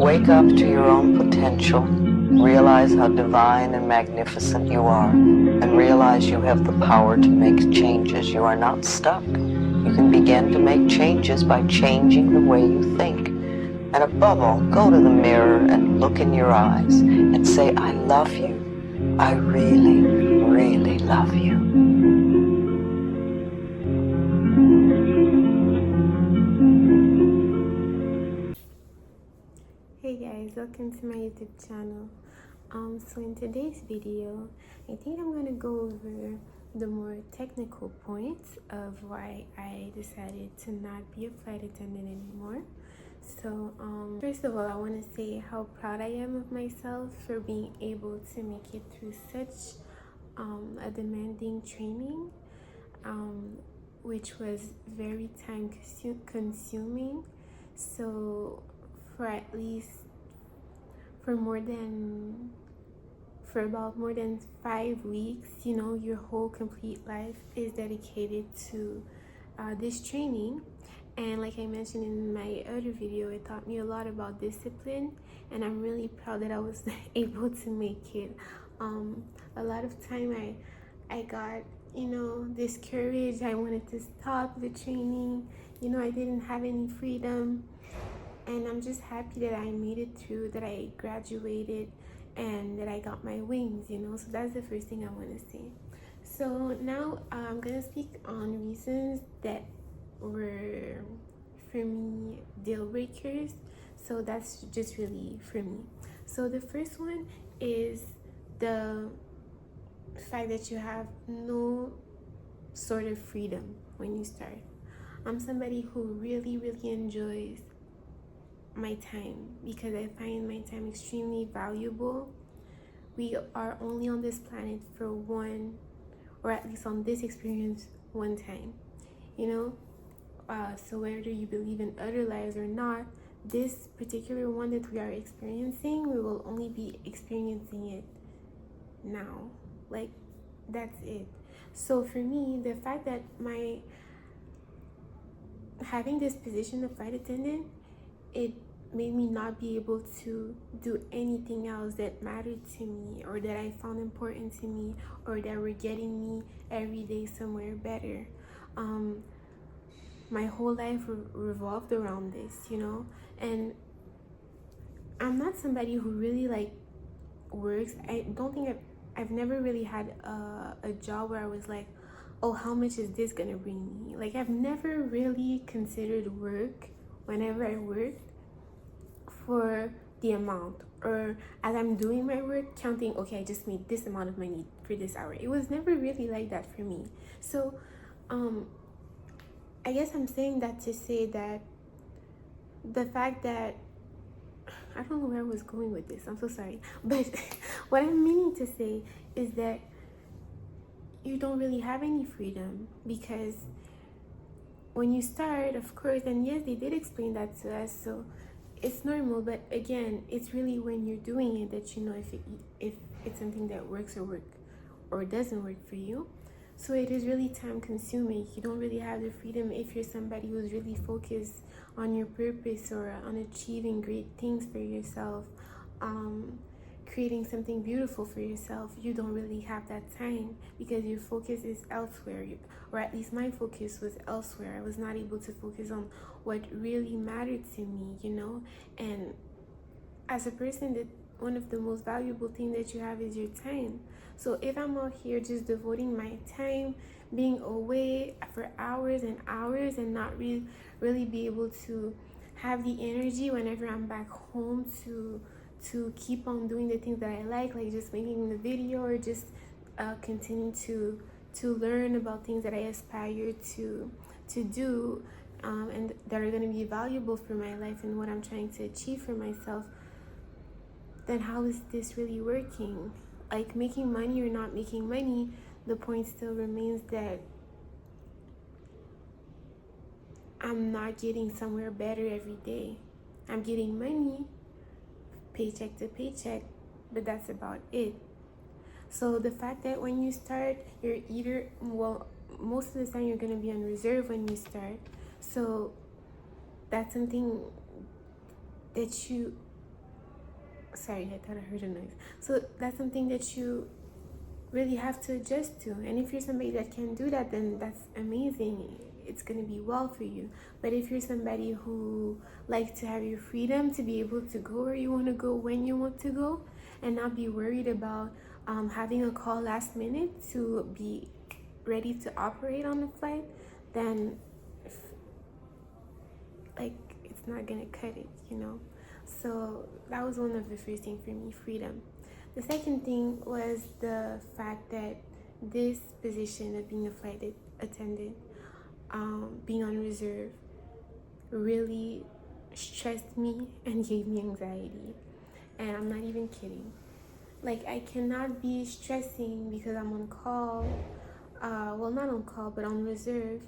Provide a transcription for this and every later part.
Wake up to your own potential. Realize how divine and magnificent you are, and realize you have the power to make changes. You are not stuck. You can begin to make changes by changing the way you think. And above all, go to the mirror and look in your eyes and say, I love you. I really, really love you. Hey guys, welcome to my YouTube channel. So in today's video, I think I'm gonna go over the more technical points of why I decided to not be a flight attendant anymore. So first of all, I want to say how proud I am of myself for being able to make it through such a demanding training, which was very time consuming. So for about more than 5 weeks, you know, your whole complete life is dedicated to this training. And like I mentioned in my other video, it taught me a lot about discipline, and I'm really proud that I was able to make it. A lot of time I got, you know, discouraged. I wanted to stop the training. You know, I didn't have any freedom. And I'm just happy that I made it through, that I graduated, and that I got my wings, you know. So that's the first thing I want to say. So now I'm going to speak on reasons that were, for me, deal breakers. So that's just really for me. So the first one is the fact that you have no sort of freedom when you start. I'm somebody who really, really enjoys my time, because I find my time extremely valuable. We are only on this planet for one, or at least on this experience, one time, you know. So whether you believe in other lives or not, this particular one that we are experiencing, we will only be experiencing it now. Like, that's it. So for me, the fact that having this position of flight attendant, it made me not be able to do anything else that mattered to me, or that I found important to me, or that were getting me every day somewhere better. My whole life revolved around this, you know. And I'm not somebody who really like works. I don't think I've never really had a job where I was like, oh, how much is this gonna bring me? Like, I've never really considered work whenever I worked for the amount, or as I'm doing my work, counting, okay, I just made this amount of money for this hour. It was never really like that for me. So I guess I'm saying that to say that the fact that, I don't know where I was going with this, I'm so sorry, but what I'm meaning to say is that you don't really have any freedom, because when you start, of course, and yes, they did explain that to us, so it's normal, but again, it's really when you're doing it that you know if it's something that works or doesn't work for you. So it is really time consuming. You don't really have the freedom if you're somebody who's really focused on your purpose, or on achieving great things for yourself, creating something beautiful for yourself. You don't really have that time, because your focus is elsewhere, or at least my focus was elsewhere. I was not able to focus on what really mattered to me, you know. And as a person, that one of the most valuable things that you have is your time. So if I'm out here just devoting my time, being away for hours and hours, and not really be able to have the energy whenever I'm back home to keep on doing the things that I like just making the video, or just continue to learn about things that I aspire to do, and that are going to be valuable for my life and what I'm trying to achieve for myself, then how is this really working? Like, making money or not making money, the point still remains that I'm not getting somewhere better every day. I'm getting money, paycheck to paycheck, but that's about it. So the fact that when you start, you're either, well, most of the time you're going to be on reserve when you start. So that's something that you Sorry, I thought I heard a noise. So that's something that you really have to adjust to. And if you're somebody that can do that, then that's amazing. It's going to be well for you. But if you're somebody who likes to have your freedom to be able to go where you want to go when you want to go, and not be worried about having a call last minute to be ready to operate on the flight, then like it's not gonna cut it, you know. So that was one of the first things for me, freedom. The second thing was the fact that this position of being a flight attendant, being on reserve, really stressed me and gave me anxiety. And I'm not even kidding. Like, I cannot be stressing because I'm on call, well, not on call, but on reserve,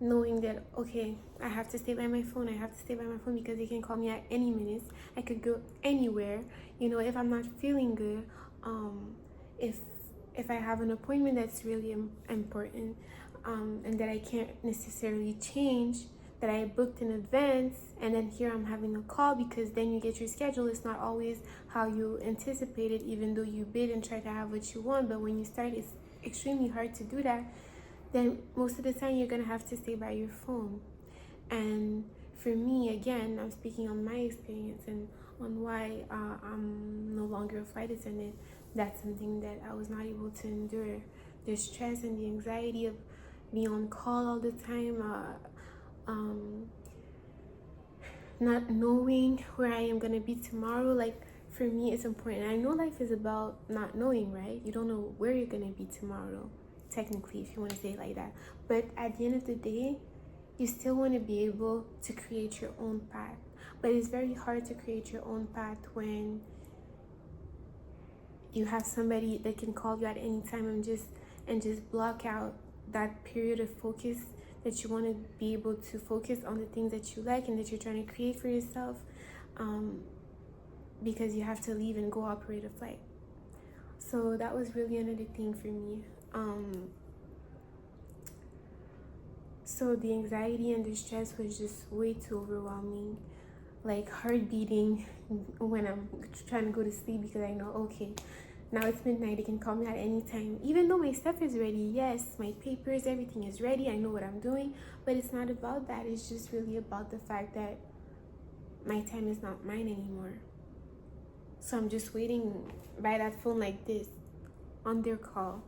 knowing that, okay, I have to stay by my phone. I have to stay by my phone because they can call me at any minute. I could go anywhere. You know, if I'm not feeling good, if I have an appointment that's really important, and that I can't necessarily change, that I booked in advance, and then here I'm having a call, because then you get your schedule. It's not always how you anticipated, even though you bid and try to have what you want. But when you start, it's extremely hard to do that. Then most of the time you're gonna have to stay by your phone. And for me, again, I'm speaking on my experience and on why I'm no longer a flight attendant. That's something that I was not able to endure. The stress and the anxiety of being on call all the time, not knowing where I am gonna be tomorrow. Like, for me, it's important. I know life is about not knowing, right? You don't know where you're gonna be tomorrow, technically, if you want to say it like that. But at the end of the day, you still want to be able to create your own path. But it's very hard to create your own path when you have somebody that can call you at any time and just block out that period of focus that you want to be able to focus on the things that you like and that you're trying to create for yourself, because you have to leave and go operate a flight. So that was really another thing for me. So the anxiety and the stress was just way too overwhelming. Like, heart beating when I'm trying to go to sleep, because I know, okay, now it's midnight, they can call me at any time. Even though my stuff is ready, yes, my papers, everything is ready, I know what I'm doing, but it's not about that. It's just really about the fact that my time is not mine anymore. So I'm just waiting by that phone like this on their call.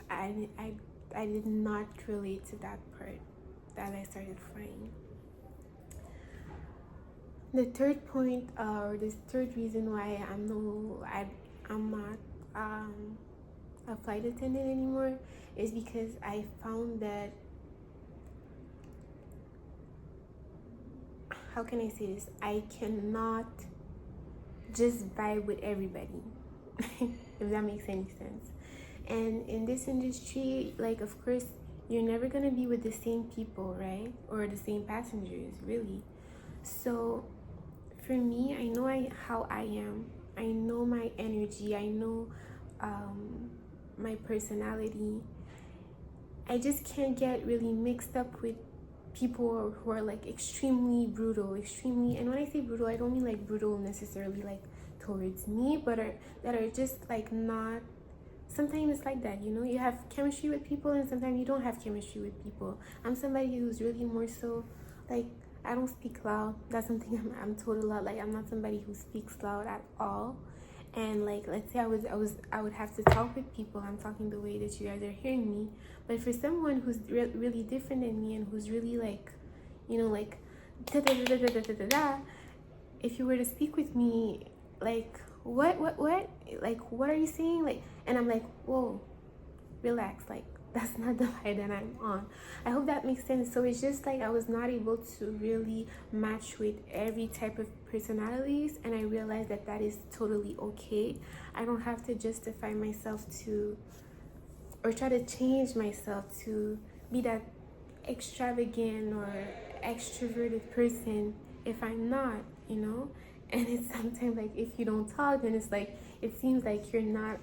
I did not relate to that part that I started crying. The third point, or the third reason why I'm not a flight attendant anymore, is because I found that, how can I say this? I cannot just vibe with everybody, if that makes any sense. And in this industry, like, of course, you're never gonna be with the same people, right? Or the same passengers, really. So for me, I know how I am. I know my energy. I know my personality. I just can't get really mixed up with people who are like extremely brutal, and when I say brutal, I don't mean like brutal necessarily like towards me, but that are just like not. Sometimes it's like that, you know, you have chemistry with people and sometimes you don't have chemistry with people. I'm somebody who's really more so like, I don't speak loud. That's something I'm told a lot. Like, I'm not somebody who speaks loud at all. And like, let's say I would have to talk with people. I'm talking the way that you guys are hearing me. But for someone who's really different than me and who's really like, you know, like da da da da da da da da, if you were to speak with me, like, what, like, what are you saying? Like, and I'm like, whoa, relax, like, that's not the vibe that I'm on. I hope that makes sense. So it's just like I was not able to really match with every type of personalities, and I realized that that is totally okay. I don't have to justify myself to, or try to change myself to be that extravagant or extroverted person if I'm not, you know. And it's sometimes like, if you don't talk, then it's like, it seems like you're not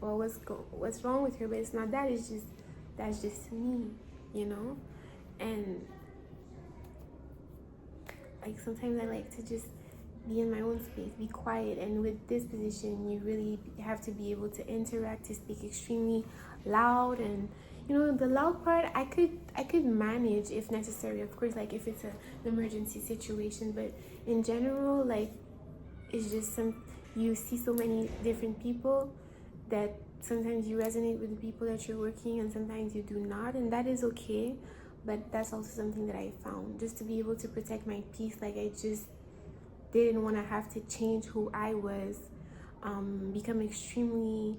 well, what's wrong with her? But it's not that. It's just, that's just me, you know. And like, sometimes I like to just be in my own space, be quiet. And with this position, you really have to be able to interact, to speak extremely loud. And the loud part I could manage if necessary, of course, like if it's an emergency situation. But in general, like, it's just you see so many different people that sometimes you resonate with the people that you're working, and sometimes you do not, and that is okay. But that's also something that I found, just to be able to protect my peace. Like, I just didn't want to have to change who I was, become extremely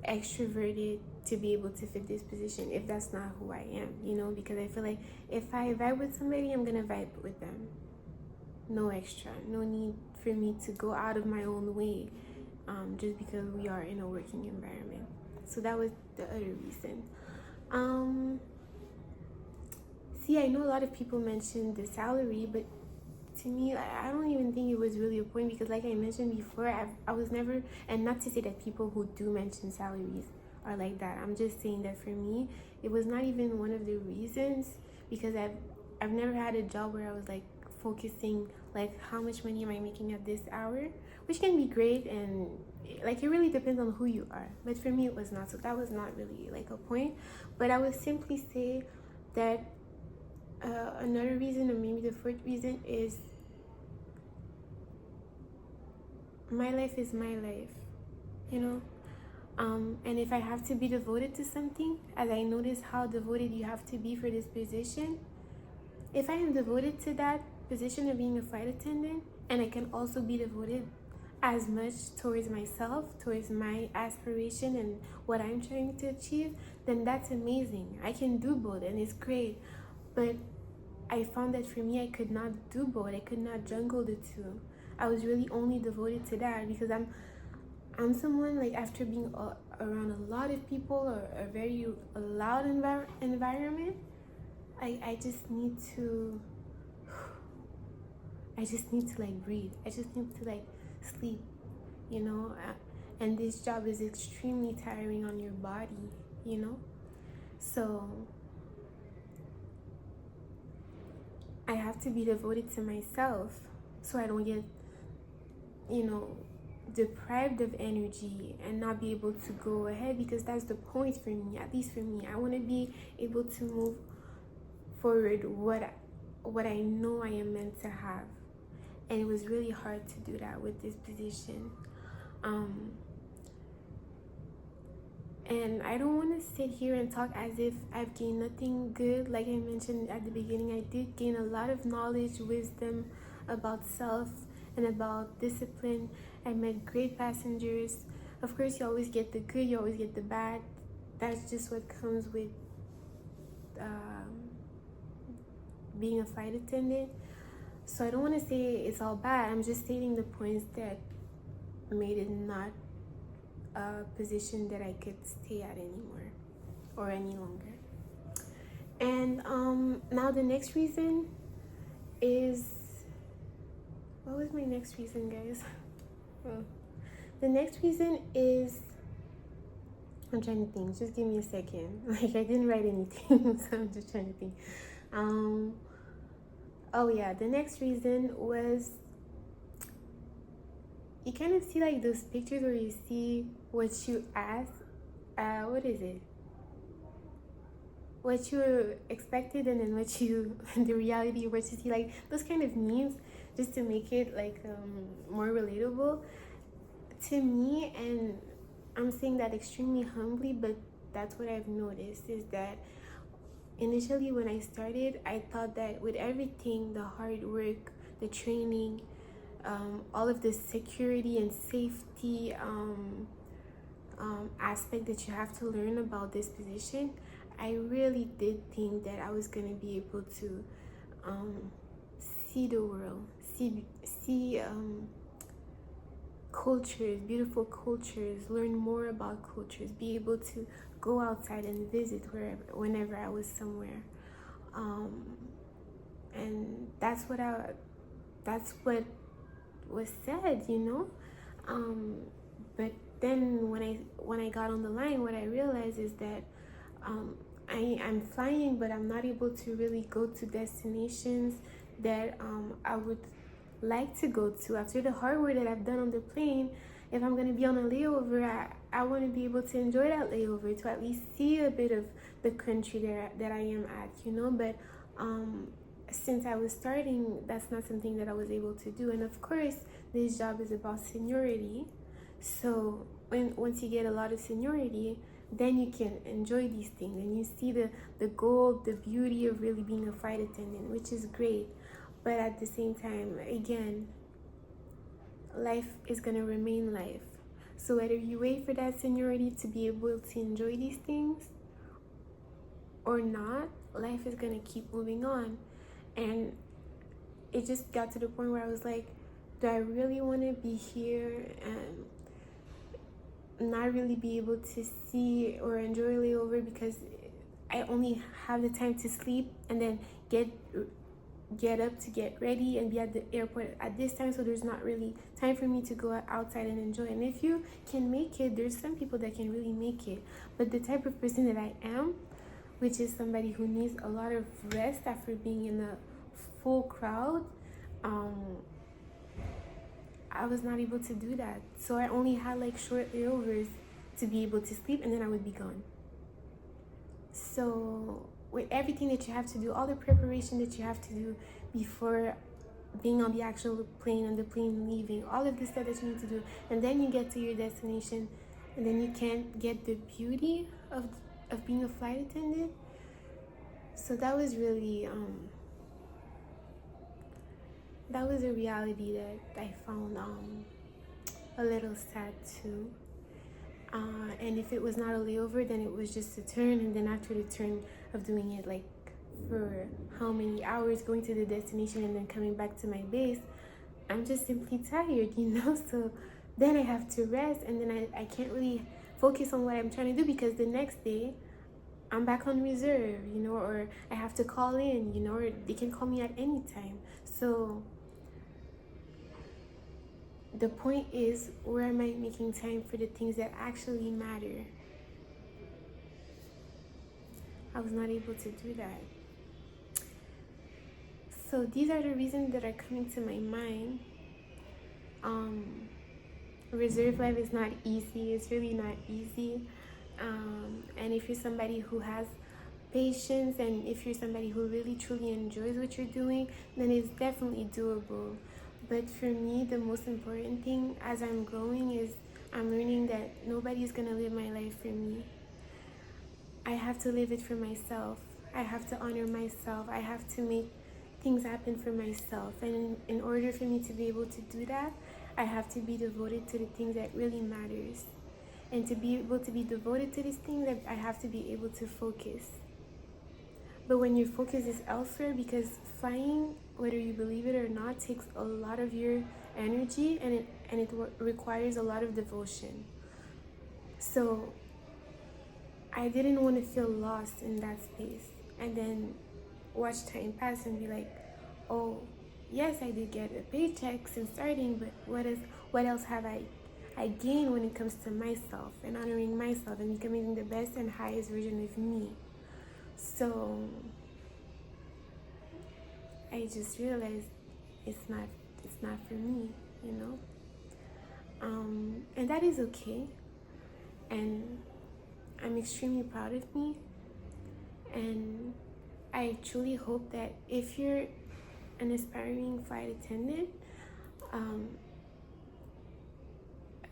extroverted to be able to fit this position, if that's not who I am, because I feel like if I vibe with somebody, I'm gonna vibe with them. No extra, no need for me to go out of my own way, just because we are in a working environment. So that was the other reason. I know a lot of people mentioned the salary, but to me, I don't even think it was really a point, because like I mentioned before, I was never, and not to say that people who do mention salaries are like that. I'm just saying that for me, it was not even one of the reasons, because I've never had a job where I was like focusing like how much money am I making at this hour, which can be great, and like it really depends on who you are. But for me, it was not. So that was not really like a point. But I would simply say that another reason, or maybe the fourth reason, is my life is my life, and if I have to be devoted to something, as I notice how devoted you have to be for this position, if I am devoted to that position of being a flight attendant, and I can also be devoted as much towards myself, towards my aspiration and what I'm trying to achieve, then that's amazing. I can do both, and it's great. But I found that for me, I could not do both. I could not juggle the two. I was really only devoted to that, because I'm someone, like, after being around a lot of people, or a very loud environment, I just need to like breathe. I just need to like sleep, and this job is extremely tiring on your body, so I have to be devoted to myself, so I don't get deprived of energy and not be able to go ahead, because that's the point for me. At least for me, I want to be able to move forward what I know I am meant to have. And it was really hard to do that with this position. And I don't want to sit here and talk as if I've gained nothing good. Like I mentioned at the beginning, I did gain a lot of knowledge, wisdom about self and about discipline. I met great passengers. Of course, you always get the good, you always get the bad. That's just what comes with being a flight attendant. So I don't want to say it's all bad. I'm just stating the points that made it not a position that I could stay at anymore or any longer. And now the next reason is, what was my next reason, guys? The next reason is, I'm trying to think, just give me a second. Like, I didn't write anything, so I'm just trying to think. Oh yeah, the next reason was, you kind of see like those pictures where you see what you ask, what is it? What you expected, and then what you, the reality, what you see, like those kind of memes, just to make it like more relatable to me. And I'm saying that extremely humbly, but that's what I've noticed, is that initially when I started, I thought that with everything, the hard work, the training, all of the security and safety aspect that you have to learn about this position, I really did think that I was going to be able to see the world, see cultures, beautiful cultures, learn more about cultures, be able to go outside and visit whenever I was somewhere. And that's what was said, but then when I got on the line, what I realized is that I'm flying, but I'm not able to really go to destinations that I would like to go to. After the hard work that I've done on the plane, if I'm going to be on a layover, I want to be able to enjoy that layover, to at least see a bit of the country that I am at, you know. But since I was starting, that's not something that I was able to do. And of course, this job is about seniority. So once you get a lot of seniority, then you can enjoy these things and you see the gold, the beauty of really being a flight attendant, which is great. But at the same time, again, life is going to remain life. So whether you wait for that seniority to be able to enjoy these things or not, life is going to keep moving on. And it just got to the point where I was like, do I really want to be here and not really be able to see or enjoy layover because I only have the time to sleep and then get up to get ready and be at the airport at this time, so there's not really time for me to go outside and enjoy. And if you can make it, there's some people that can really make it, but the type of person that I am, which is somebody who needs a lot of rest after being in a full crowd, I was not able to do that. So I only had like short layovers to be able to sleep, and then I would be gone. So with everything that you have to do, all the preparation that you have to do before being on the actual plane and the plane leaving, all of this stuff that you need to do, and then you get to your destination, and then you can't get the beauty of being a flight attendant. So that was really that was a reality that I found a little sad too. And if it was not a layover, then it was just a turn, and then after the turn of doing it like for how many hours, going to the destination and then coming back to my base, I'm just simply tired, you know. So then I have to rest, and then I can't really focus on what I'm trying to do because the next day I'm back on reserve, you know, or I have to call in, you know, or they can call me at any time. So the point is, where am I making time for the things that actually matter? I was not able to do that. So these are the reasons that are coming to my mind. Reserve life is not easy. It's really not easy. And if you're somebody who has patience, and if you're somebody who really truly enjoys what you're doing, then it's definitely doable. But for me, the most important thing as I'm growing is I'm learning that nobody's gonna live my life for me. I have to live it for myself. I have to honor myself. I have to make things happen for myself. And in order for me to be able to do that, I have to be devoted to the things that really matters. And to be able to be devoted to these things, I have to be able to focus. But when your focus is elsewhere, because flying, whether you believe it or not, takes a lot of your energy, and it requires a lot of devotion. So I didn't want to feel lost in that space and then watch time pass and be like, oh yes, I did get a paycheck since starting, but what else have I gained when it comes to myself and honoring myself and becoming the best and highest version of me? So I just realized it's not for me, you know. And that is okay. And I'm extremely proud of me. And I truly hope that if you're an aspiring flight attendant,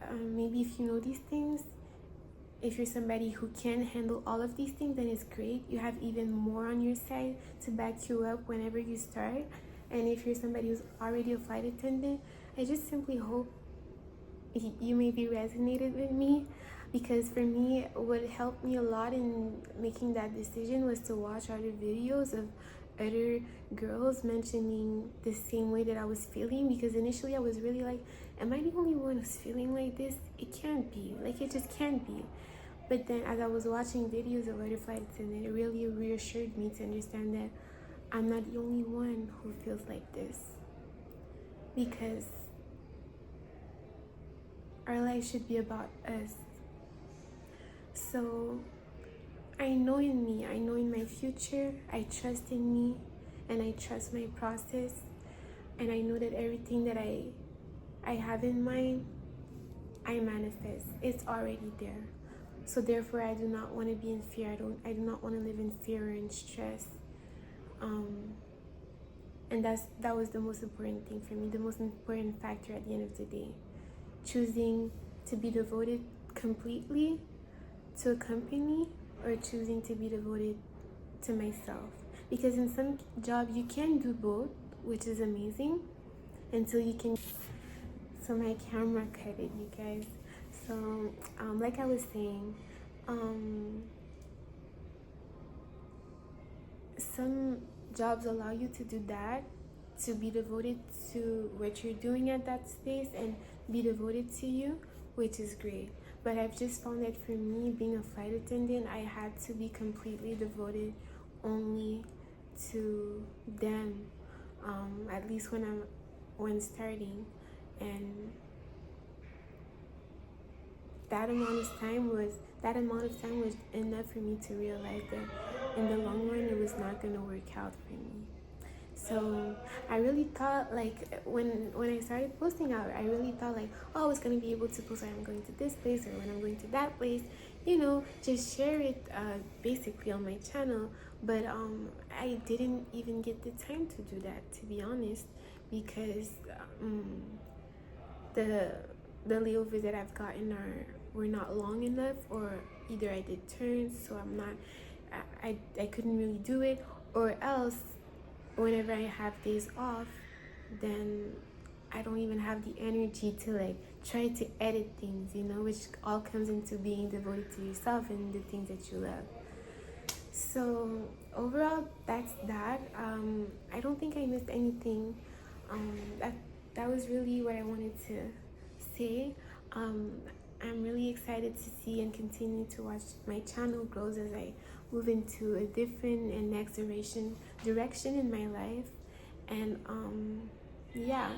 maybe if you know these things, if you're somebody who can handle all of these things, then it's great. You have even more on your side to back you up whenever you start. And if you're somebody who's already a flight attendant, I just simply hope you maybe resonated with me, because for me, what helped me a lot in making that decision was to watch other videos of other girls mentioning the same way that I was feeling. Because initially I was really like, am I the only one who's feeling like this? It can't be. Like, it just can't be. But then as I was watching videos of other flight attendants, it really reassured me to understand that I'm not the only one who feels like this. Because our life should be about us. So I know in me, I know in my future, I trust in me, and I trust my process. and I know that everything that I have in mind, I manifest. It's already there. So therefore, I do not want to be in fear. I do not want to live in fear and stress. And that was the most important thing for me, the most important factor at the end of the day. Choosing to be devoted completely to a company, or choosing to be devoted to myself. Because in some jobs you can do both, which is amazing, until you can. So my camera cut it, you guys. So like I was saying, some jobs allow you to do that, to be devoted to what you're doing at that space and be devoted to you, which is great. But I've just found that for me, being a flight attendant, I had to be completely devoted only to them, at least when starting. And that amount of time was enough for me to realize that in the long run it was not going to work out for me. So I really thought, like, when I started posting out, I really thought like, oh, I was going to be able to post when I'm going to this place or when I'm going to that place, just share it basically on my channel. But I didn't even get the time to do that, to be honest, because the layovers that I've gotten were not long enough, or either I did turns, so I couldn't really do it, or else whenever I have days off, then I don't even have the energy to like try to edit things, which all comes into being devoted to yourself and the things that you love. So overall, that's that. I don't think I missed anything. That was really what I wanted to say. I'm really excited to see and continue to watch my channel grows as I move into a different and next direction in my life. And yeah,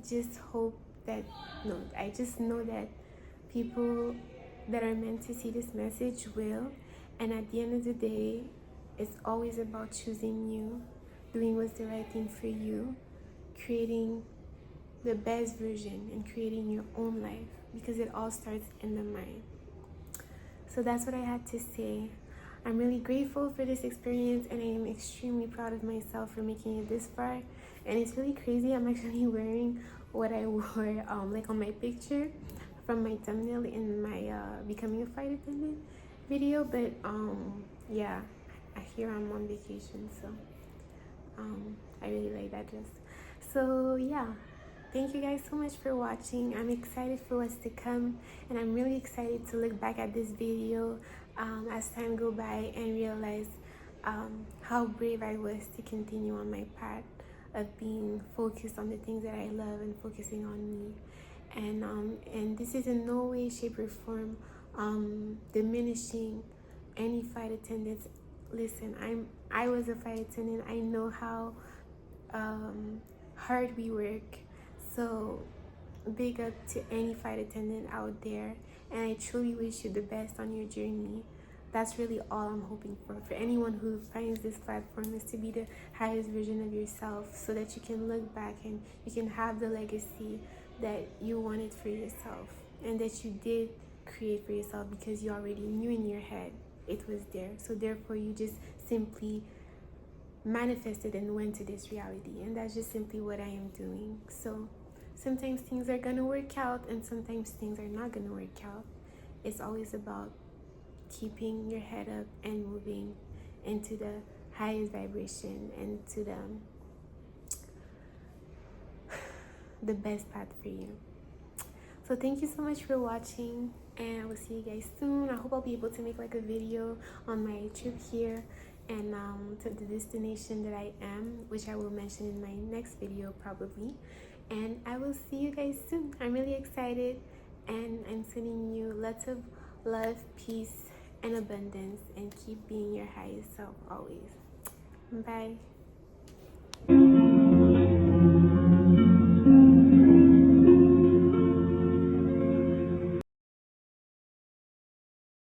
just hope that, no, I just know that people that are meant to see this message will. And at the end of the day, it's always about choosing you, doing what's the right thing for you, creating the best version and creating your own life, because it all starts in the mind. So that's what I had to say. I'm really grateful for this experience, and I am extremely proud of myself for making it this far. And it's really crazy, I'm actually wearing what I wore like on my picture from my thumbnail in my becoming a flight attendant video. But yeah, here I'm on vacation, so I really like that dress. So yeah, thank you guys so much for watching. I'm excited for what's to come, and I'm really excited to look back at this video as time go by and realize how brave I was to continue on my path of being focused on the things that I love and focusing on me. And this is in no way, shape, or form diminishing any flight attendants. Listen, I was a flight attendant. I know how hard we work. So big up to any flight attendant out there, and I truly wish you the best on your journey. That's really all I'm hoping for anyone who finds this platform, is to be the highest version of yourself, so that you can look back and you can have the legacy that you wanted for yourself and that you did create for yourself, because you already knew in your head it was there. So therefore you just simply manifested and went to this reality, and that's just simply what I am doing. So sometimes things are gonna work out and sometimes things are not gonna work out. It's always about keeping your head up and moving into the highest vibration and to the best path for you. So thank you so much for watching, and I will see you guys soon. I hope I'll be able to make like a video on my trip here and to the destination that I am, which I will mention in my next video probably. And I will see you guys soon. I'm really excited, and I'm sending you lots of love, peace, and abundance, and keep being your highest self always. Bye.